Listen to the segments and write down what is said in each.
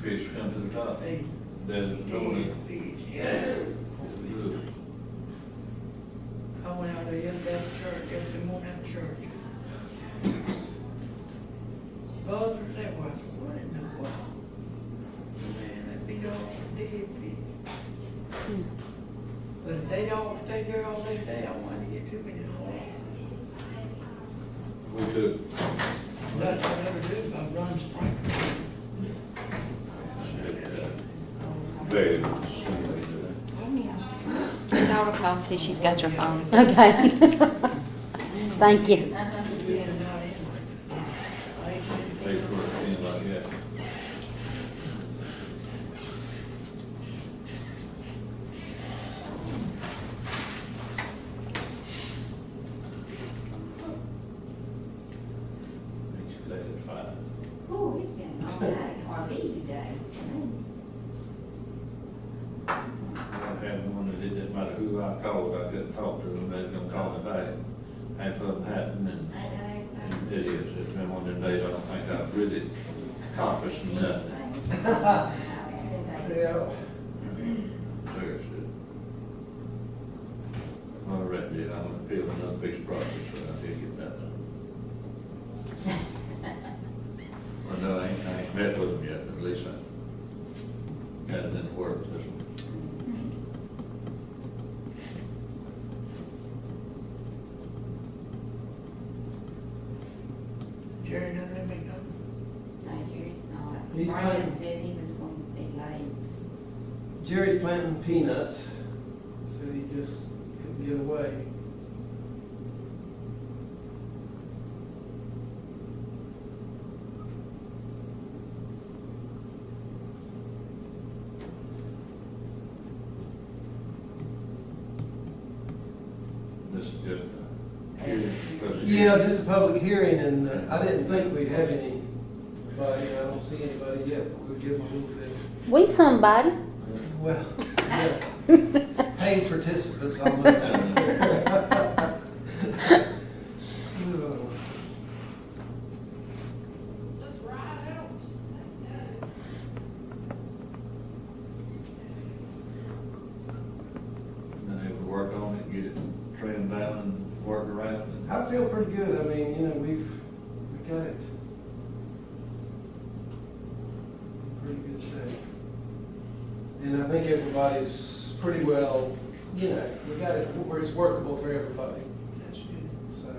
fish come to the top. They Then it's going did in. fish, yeah. Good. I went out there yesterday at church, yesterday morning at church. Buzzards everywhere, I said, what in the world? Man, that beat all the dead fish. But if they don't stay there all day, I want to get too many home. We took, That's what I never do, I run sprinkler. very similar to that. Your daughter called, says she's got your phone. Okay. Thank you. Yeah, not in. I ain't They seen put it in like that. Makes you glad it's fine. Ooh, it's been a long day, or a busy day. I had one that it didn't matter who I called, I couldn't talk to them, they was gonna call me back. Half of them hadn't, and it is, it's been one of them days, I don't think I've really accomplished nothing. Yeah. Seriously. Well, I read it, I'm gonna peel another piece of property, so I did get that done. Well, no, I ain't met with them yet, but at least I got it in the works this one. Jerry done let me know. He's Brian fine. said he was going to be late. Jerry's planting peanuts, said he just couldn't get away. This is just a hearing. Yeah, just a public hearing, and I didn't think we'd have anybody, I don't see anybody yet, but we'll give them a little bit. We somebody. Well, yeah, paid participants almost. And they would work on it, get it trimmed down and work around it. I feel pretty good, I mean, we got it. in Pretty good shape. And I think everybody's pretty well, we got it where it's workable for everybody, That's good. so.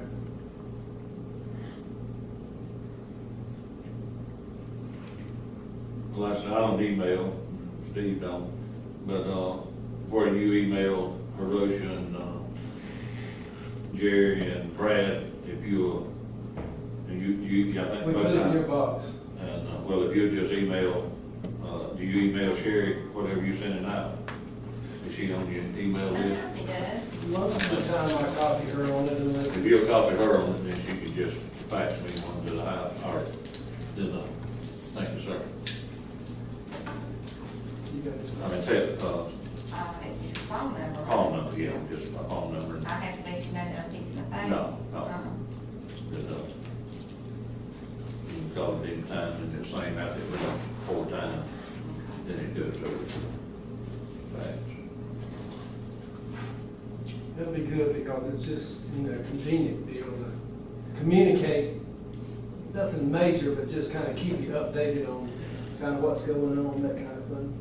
Well, I said, I don't email, Steve don't, but, where you email Hiroshia and, Jerry and Brad, if you, I think. We put it in your box. And, well, if you just email, do you email Sherry, whatever you sending out? Is she on your email list? Sometimes he does. Most of the time I copy her on it unless If you'll copy her on it, then she can just fax me one to the house, or, then, thank you, sir. you guys. I mean, say, It's your phone number. phone number, yeah, just my phone number. I have to let you know that I'm fixing the phone. No, no. Uh-uh. Just, you can call it any time, and it's same out there, 4 times, then it goes over to fax. It'll be good because it's just, convenient to be able to communicate, nothing major, but just kind of keep you updated on kind of what's going on, that kind of thing.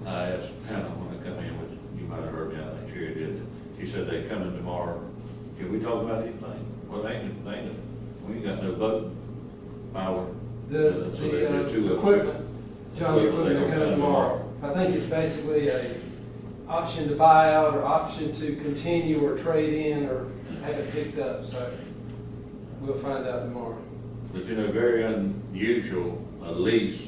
I asked Hannah when they come in, which you might have heard me, I think Sherry did, she said they come in tomorrow. Can we talk about anything? Well, we ain't got no vote power. So there's just two The of us. equipment, John, the equipment are coming tomorrow. I think it's basically a option to buy out or option to continue or trade in or have it picked up, so we'll find out tomorrow. But very unusual, a lease,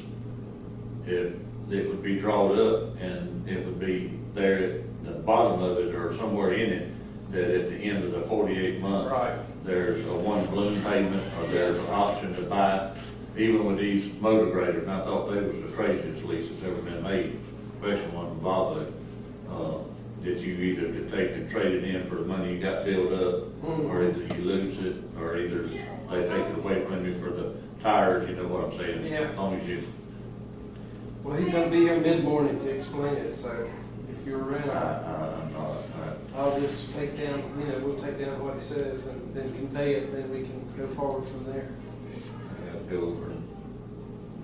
if it would be drawn up and it would be there at the bottom of it or somewhere in it, that at the end of the 48 months, Right. there's a one balloon payment or there's an option to buy, even with these motor graders, and I thought they was the craziest lease that's ever been made, especially one from Volvo, that you either could take and trade it in for the money you got built up, or either you lose it, or either they take it away from you for the tires, you know what I'm saying? Yeah. As long as you, Well, he's gonna be here mid-morning to explain it, so if you're around, I'm not, I'll just take down, we'll take down what he says and then convey it, then we can go forward from there. I gotta go over and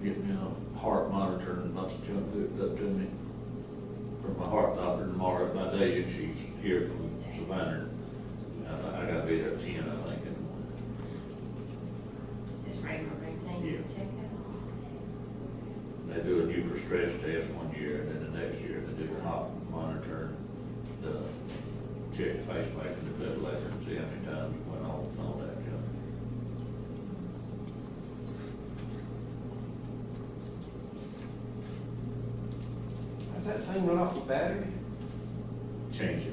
get me a heart monitor and a bunch of junk hooked up to me from my heart doctor tomorrow. My day, and she's here from Savannah. I gotta be there at 10, I think, and Just regular routine Yeah. checkup. they do a nuclear stress test one year, and then the next year they do the heart monitor, the check the pacemaker, the ventilator, and see how many times it went off and all that junk. Has that thing run off the battery? Change it.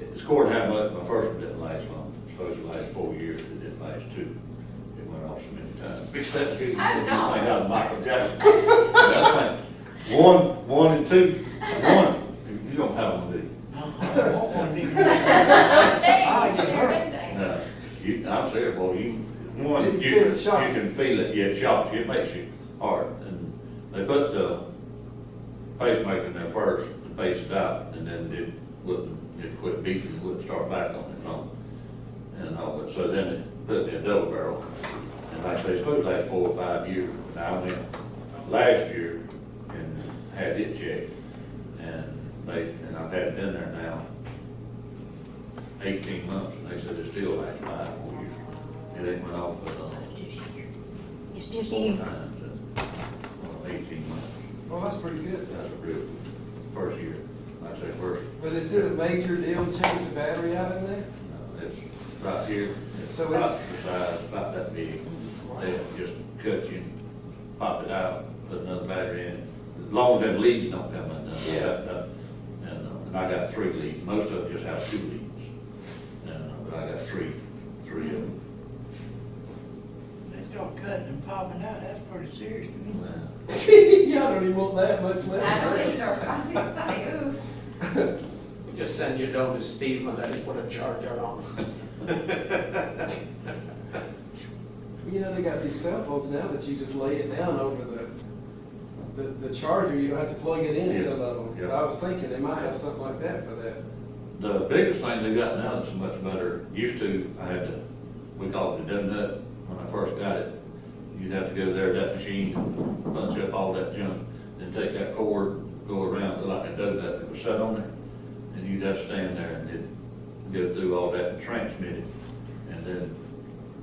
It's according to how much, my first one didn't last long, it's supposed to last 4 years, it didn't last 2. It went off so many times. Except you, I know. think out of Michael Jackson. That thing, one and two, you don't have one, do you? I want one of these. I tell you, Oh, it's you there hurt. that day. No, I'm serious, boy, one, You you can feel it you shock. can feel it, yeah, it shocks you, it makes you hard. And they put the pacemaker in there first to base it out, and then it quit beating, it wouldn't start back on it, no. And all, but so then it put me a double barrel. And like I say, it's supposed to last 4 or 5 years. Now, I went last year and had it checked, and I've had it in there now 18 months, and they said it still lasts 5 more years. It ain't went off but It's just 4 you. times in 18 months. Well, that's pretty good. That's a real first year. Like I say first, But is it a major deal to change the battery out in there? it's right here. It's So about it's- the size, about that big. They just cut you, pop it out, put another battery in. As long as them leads don't come undone. Yeah. And I got 3 leads. Most of them just have 2 leads. But I got three of them. They start cutting and popping out, that's pretty serious to me. Yeah, I don't even want that much I left. know these are, I was gonna say, ooh. We just send you down to Steve and let him put a charger on. They got these cell phones now that you just lay it down over the charger, you don't have to plug it in, Yeah. some of them. So Yeah. I was thinking they might have something like that for that. The biggest thing they got now that's much better, used to, we called it the donut when I first got it. You'd have to go there, that machine, bunch up all that junk, then take that cord, go around it like a donut that was set on there. And you'd have to stand there and it'd go through all that and transmit it. And then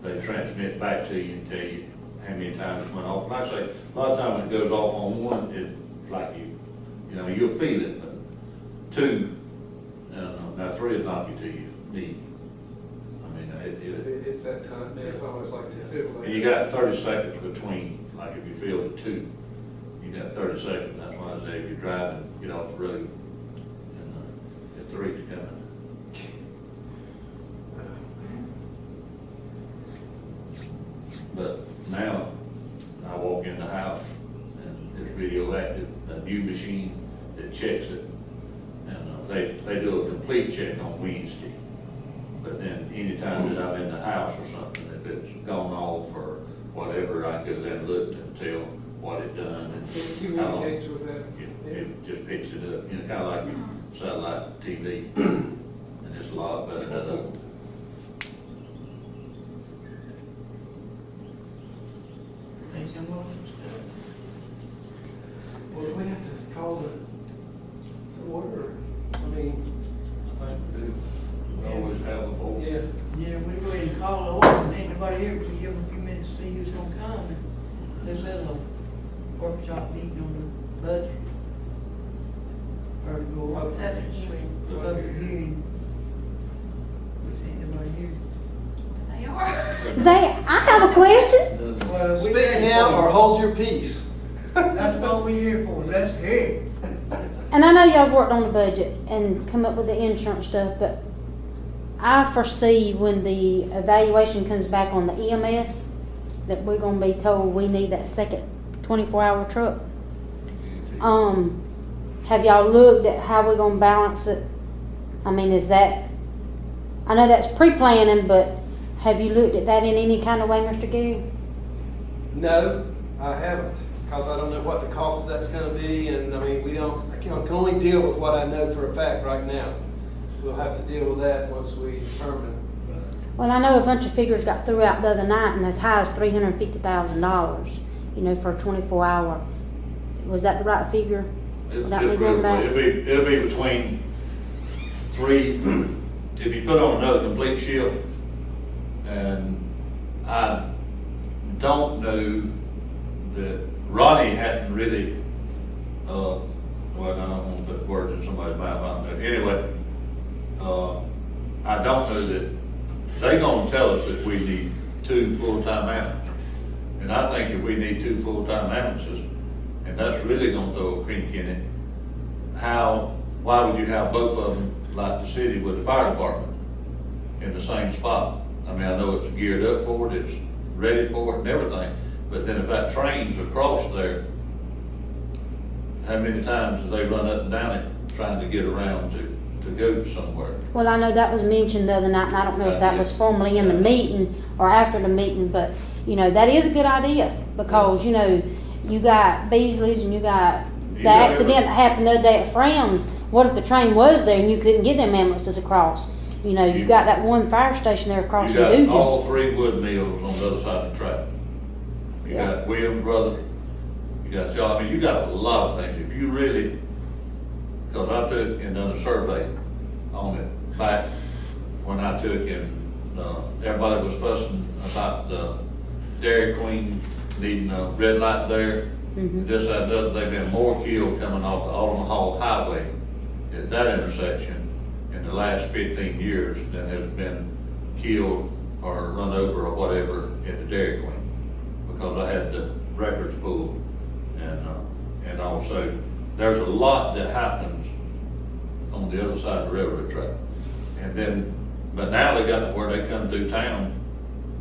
they transmit back to you and tell you how many times it went off. Like I say, a lot of times when it goes off on one, it's like you'll feel it, but 2, now 3 will knock you to your knee. I mean, It's that time, it's almost like a defibrillator. and you got 30 seconds between, like if you feel the 2, you got 30 seconds. That's why I say if you're driving, get off the road, and if 3's coming. But now, I walk in the house and it's radioactive, a new machine that checks it. And they do a complete check on Wednesday. But then anytime that I'm in the house or something, if it's gone off or whatever, I go there and look and tell what it done It and how long. communicates with that. It just picks it up, kind of like satellite TV. And it's a lot better than that. They come over and stuff. Well, do we have to call the order? I mean, I think we do. We always have a vote. yeah. Yeah, we go ahead and call it over, and ain't nobody here, we can give them a few minutes to see who's gonna come, and this little workshop meeting on the budget. Or to go up, Public hearing, public hearing. Which ain't nobody here. they are. I have a question. Well, we Speak ready now for or it. hold your peace. That's what we here for, let's hear it. And I know y'all worked on the budget and come up with the insurance stuff, but I foresee when the evaluation comes back on the EMS, that we're gonna be told we need that second 24-hour truck. Have y'all looked at how we're gonna balance it? I mean, I know that's pre-planning, but have you looked at that in any kind of way, Mr. Gary? No, I haven't, because I don't know what the cost of that's gonna be, and I mean, I can only deal with what I know for a fact right now. We'll have to deal with that once we determine. Well, I know a bunch of figures got threw out the other night, and as high as $350,000, you know, for a 24-hour. Was that the right figure? It's Without me real, going back? it'll be between three, if you put on another complete shift, and I don't know that Ronnie hadn't really, well, I don't want to put words in somebody's mouth, I don't know. Anyway, I don't know that, they gonna tell us that we need 2 full-time ambulances. And I think if we need 2 full-time ambulances, and that's really gonna throw a creek in it, why would you have both of them like the city with the fire department in the same spot? I mean, I know it's geared up for it, it's ready for it and everything, but then if that train's across there, how many times do they run up and down it trying to get around to go somewhere? Well, I know that was mentioned the other night, and I don't know if that was formally in the meeting or after the meeting, but, you know, that is a good idea, because, you know, you got Beasley's and you got the accident that happened the other day at Frown's. What if the train was there and you couldn't get them ambulances across? You know, you got that one fire station there across You from got all Duges. 3 wood mills on the other side of the track. You Yeah. got Williams Brother, you got y'all, I mean, you got a lot of things. If you really, because I took and done a survey on it back when I took and, everybody was fussing about the Dairy Queen needing a red light there. Mhm. This, that, and the other, they've been more killed coming off the Alderman Hall Highway at that intersection in the last 15 years than has been killed or run over or whatever at the Dairy Queen. Because I had the records pulled, and also, there's a lot that happens on the other side of the railroad track. And then, but now they got it where they come through town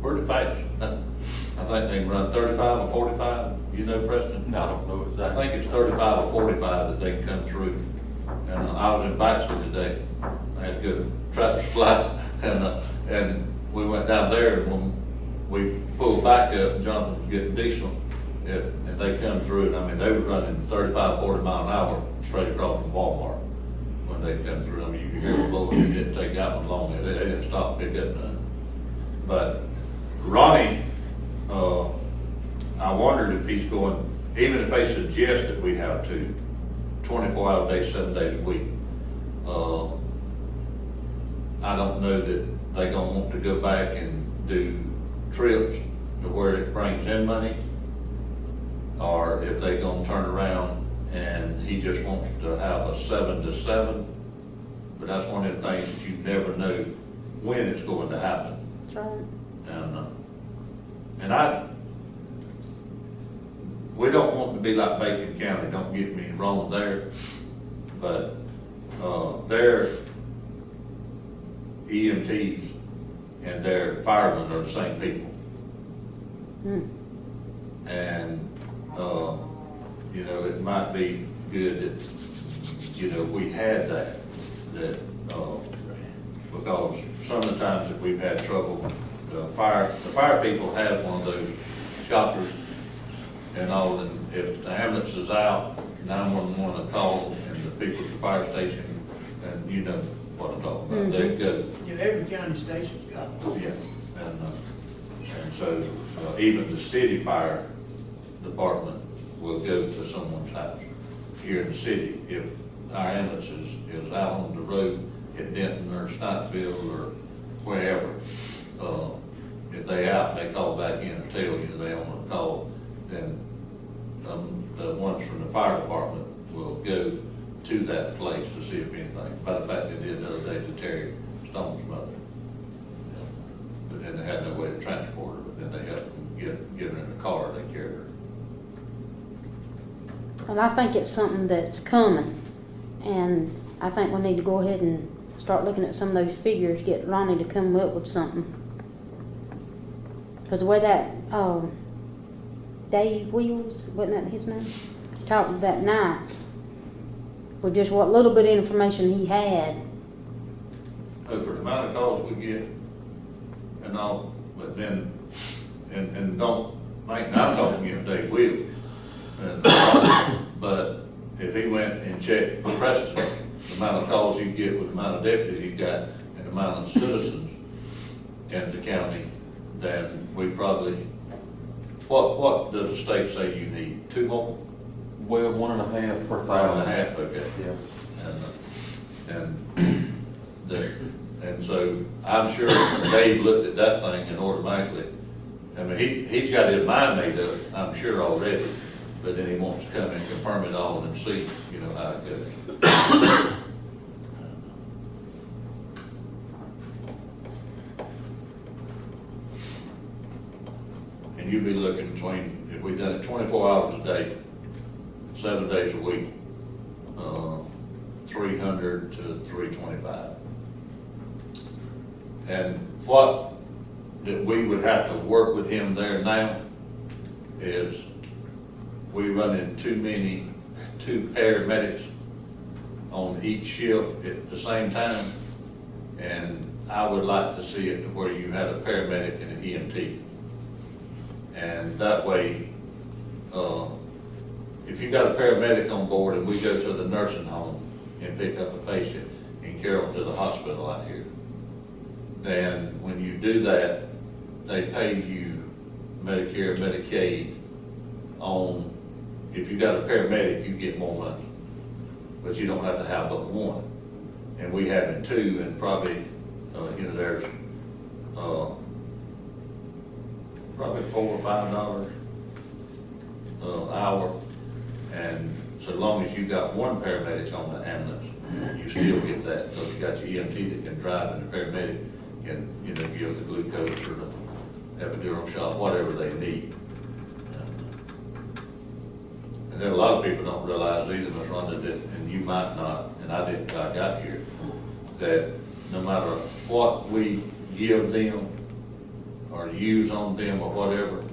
pretty fast. I think they can run 35 or 45, you know, Preston? No, I don't know I exactly. think it's 35 or 45 that they can come through. And I was in Baxter today. I had to go to Tractor Supply, and we went down there, and when we pulled back up, and Jonathan was getting diesel, and they come through, and I mean, they were running 35, 40 mile an hour straight across from Walmart when they come through. I mean, you could hear them blowing, it didn't take that one long, they didn't stop and pick up none. But Ronnie, I wondered if he's going, even if they suggest that we have 24-hour days, 7 days a week, I don't know that they gonna want to go back and do trips to where it brings in money, or if they gonna turn around and he just wants to have a 7 to 7. But that's one of the things that you never know when it's going to happen. That's right. And we don't want to be like Bacon County, don't get me wrong there, but, their EMTs and their firemen are the same people. Hmm. And, you know, it might be good that, you know, we had that, because some of the times that we've had trouble, the fire people have one of those shoppers and all, and if the ambulance is out, 911 will call, and the people at the fire station, and you know what I'm talking about, they go. Yeah, every county station's got one. Yeah, and so, even the city fire department will go to someone's house here in the city. If our ambulance is out on the road at Denton or Snipeville or wherever, if they out, they call back in and tell you they on a call, then, the ones from the fire department will go to that place to see if anything. By the fact, they did the other day to Terry Stone's mother. But then they had no way to transport her, but then they helped them get her in the car, they carried her. Well, I think it's something that's coming, and I think we need to go ahead and start looking at some of those figures, get Ronnie to come up with something. Because the way that, Dave Wheels, wasn't that his name? Talked that night, with just what little bit of information he had. Over the amount of calls we get and all, but then, and don't I'm talking, you know, they will. And, but if he went and checked Preston, the amount of calls you get with the amount of deputies you got and the amount of citizens in the county, then we probably, what does the state say you need? 2 more? Well, 1.5 per 5.5, thousand. okay. Yeah. And so I'm sure Dave looked at that thing and automatically, I mean, he's got his mind made up, I'm sure already, but then he wants to come and confirm it all and see, you know, how it goes. And you'd be looking between, if we done it 24 hours a day, 7 days a week, 300 to 325. And what that we would have to work with him there now is we run in two paramedics on each shift at the same time. And I would like to see it to where you had a paramedic and an EMT. And that way, if you got a paramedic on board and we go to the nursing home and pick up a patient and carry them to the hospital out here, then when you do that, they pay you Medicare, Medicaid on, if you got a paramedic, you get more money, but you don't have to have but one. And we having two, and probably, you know, there's, probably $4 or $5 hour. And so long as you got one paramedic on the ambulance, you still get that, because you got your EMT that can drive and the paramedic can, you know, give the glucose or the epidural shot, whatever they need. And then a lot of people don't realize either, Ms. Rhonda, that, and you might not, and I didn't till I got here, that no matter what we give them or use on them or whatever,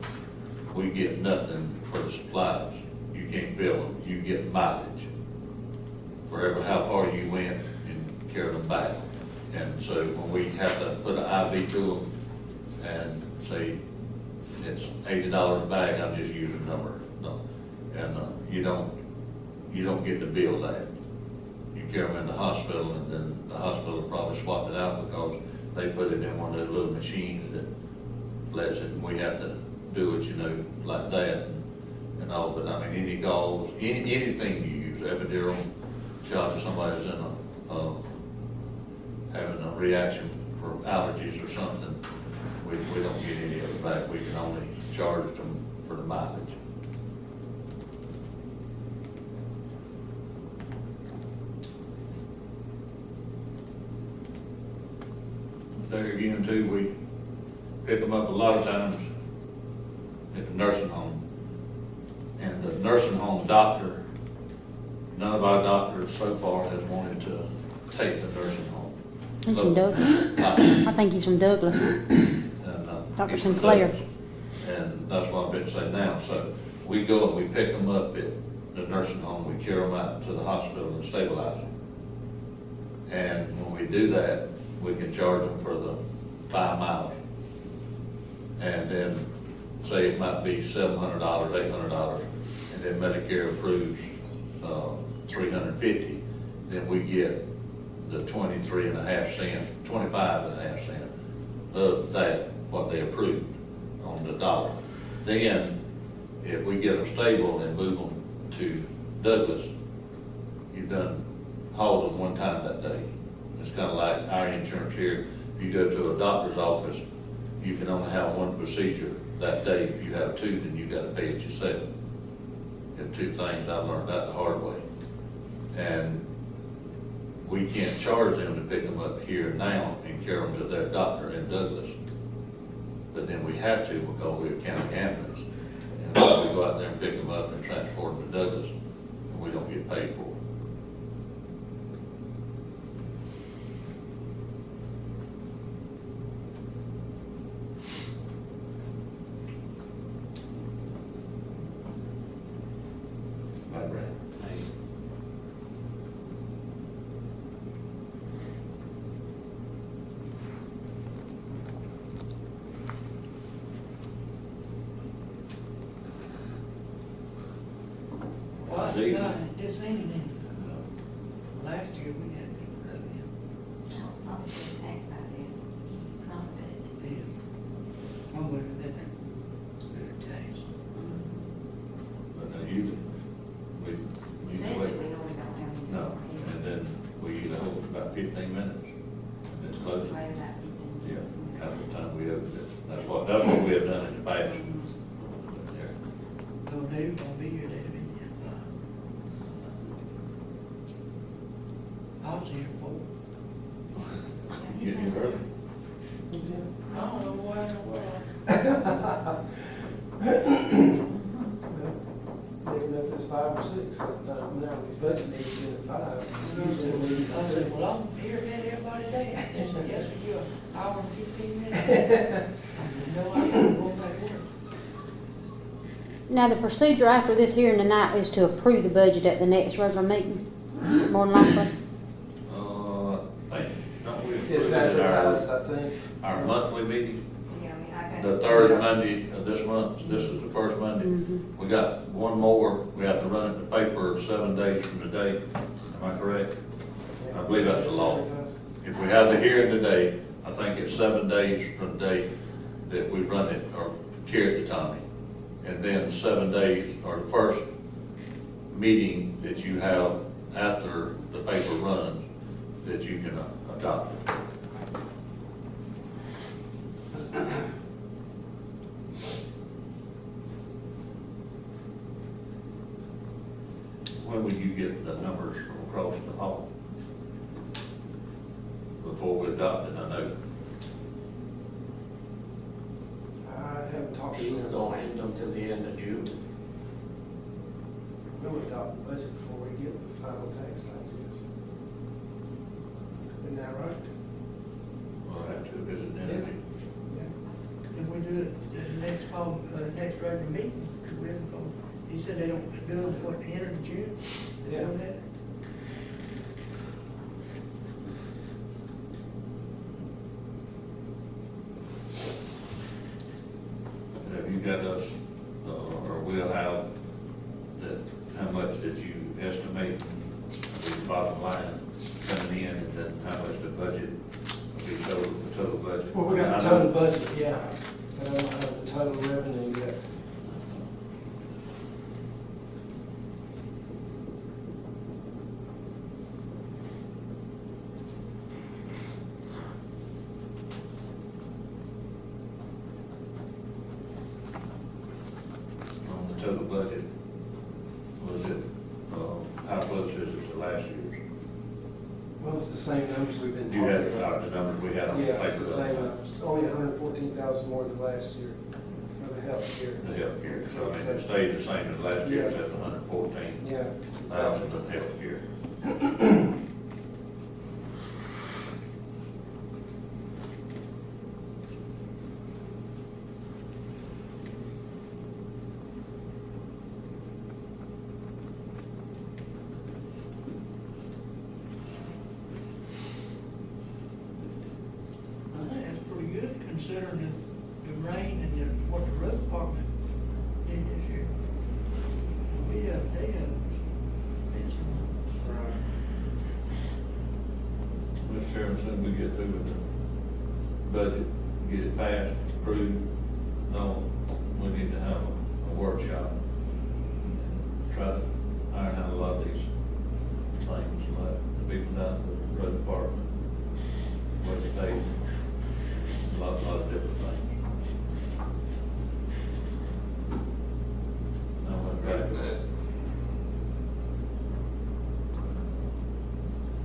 we get nothing for the supplies. You can't bill them, you get mileage for how far you went and carry them back. And so when we have to put an IV to them and say it's $80 a bag, I'm just using a number, no. And you don't get to bill that. You carry them in the hospital, and then the hospital probably swap it out because they put it in one of those little machines that lets it, and we have to do it, you know, like that and all. But I mean, any gauze, anything you use, epidural shot if somebody's in having a reaction for allergies or something, we don't get any of it back. We can only charge them for the mileage. There again too, we pick them up a lot of times at the nursing home. And the nursing home doctor, none of our doctors so far has wanted to take the nursing home. He's from Douglas. I think he's from Douglas. Dr. He's from Sinclair. Douglas. And that's what I've been saying now. So we go and we pick them up at the nursing home, we carry them out to the hospital and stabilize them. And when we do that, we can charge them for the 5 miles. And then say it might be $700, $800, and then Medicare approves $350, then we get the 23.5 cents, 25.5 cents of that, what they approved on the dollar. Then, if we get them stable and move them to Douglas, you've done hauled them one time that day. It's kind of like our insurance here. If you go to a doctor's office, you can only have one procedure that day. If you have two, then you got to pay it yourself. And 2 things, I learned that the hard way. And we can't charge them to pick them up here now and carry them to their doctor in Douglas. But then we have to because we're a county ambulance. And we go out there and pick them up and transport them to Douglas, and we don't get paid for it. Right, right. What, See? this ain't in, last year we had to run Probably the tax ideas. It's not a budget. in. One way or another, better tax. But now usually, we Budget, we wait. normally don't have any. No, and then we usually hold about 15 minutes, and then close it. Right about 15. Yeah, that's the time we have, that's what we have done in the past. Yeah. No, they gonna be here, they'll be here. I was here for, Getting here early. I don't know why in the world. Never know if it's 5 or 6, sometimes now, these budget meetings in at 5. Usually meetings I at said, 6. well, I'm here, man, everybody day. They said, yes, sir, you're an hour and 15 minutes. I said, no, I ain't going back to work. Now, the procedure after this hearing tonight is to approve the budget at the next regular meeting, more than likely. I think, don't we? It's include it in advertised, I think. Our monthly meeting, Yeah, I mean, I got. the third Monday of this month, this is the first Monday. Mhm. We got one more, we have to run it in the paper 7 days from today, am I correct? I believe that's the law. If we have the hearing today, I think it's 7 days from the day that we run it or carry it to Tommy. And then 7 days, or the first meeting that you have after the paper runs, that you can adopt it. When will you get the numbers from across the hall? Before we adopt it, I know. I haven't talked to He's them. going until the end of June. We'll adopt the budget before we get the final tax yes. Isn't that right? We'll have to visit them. If we do it the next fall, next regular meeting, we have to go. He said they don't do it, what, the end of June? They Yeah. do that? Have you got us, or we'll have that, how much that you estimate the bottom line coming in, and then how much the budget will be total budget? Well, we got the total budget, yeah. But I don't have the total revenue yet. On the total budget, was it, how close is it to last year's? Well, it's the same numbers we've been Do you talking have about. the numbers we had on the Yeah, paper? it's the same numbers, only 114,000 more than last year for the health care. The healthcare, so I mean, it stayed the same as last year, Yeah. except 114,000 Yeah. of healthcare. I think that's pretty good considering the rain and what the road department did this year. They have, it's, Mr. Chairman, soon we get through with the budget, get it passed, approved, no, we need to have a workshop. Try to iron out a lot of these things, like the people down at the road department, what they pay, a lot of different things. I went back to that.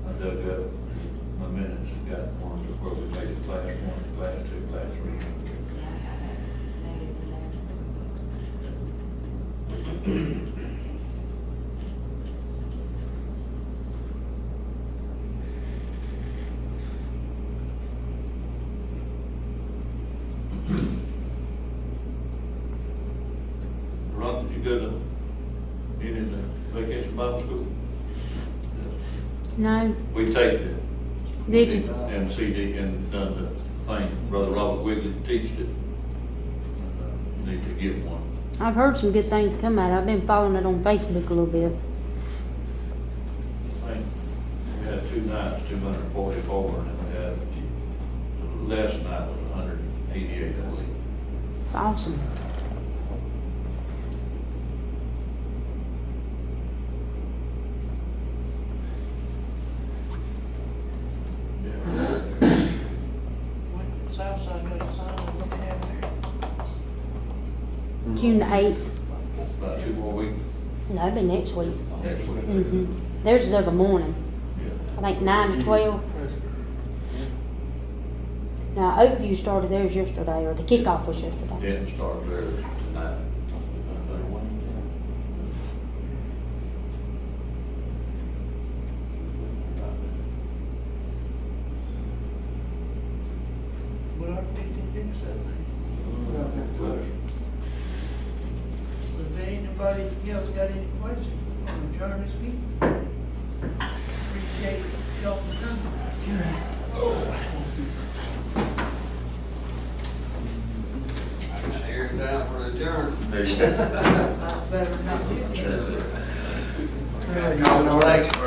I dug up my minutes, and got ones of where we made it class 1, class 2, class 3. Yeah, I got that noted in there. Ron, did you go to any of the vacation Bible school? No, We take the. Did you? MCD and done the thing, Brother Robert Wigley teached it. Need to get one. I've heard some good things come out. I've been following it on Facebook a little bit. I think we had 2 nights, 244, and then we had, the last night was 188, I believe. It's awesome. When the south side got a sign, what they have there? June the 8th. About 2 more weeks No, it'll be next week. next week. Theirs is every morning. Yeah. I think 9 to 12. Now, Oakview started theirs yesterday, or the kickoff was yesterday. Didn't start there tonight. What our 15 minutes that night? So, If there ain't nobody else got any questions, on adjourn this meeting. Appreciate y'all for coming. Every time for the adjourn. there you go. That's better than not. That's it. No, no, thanks for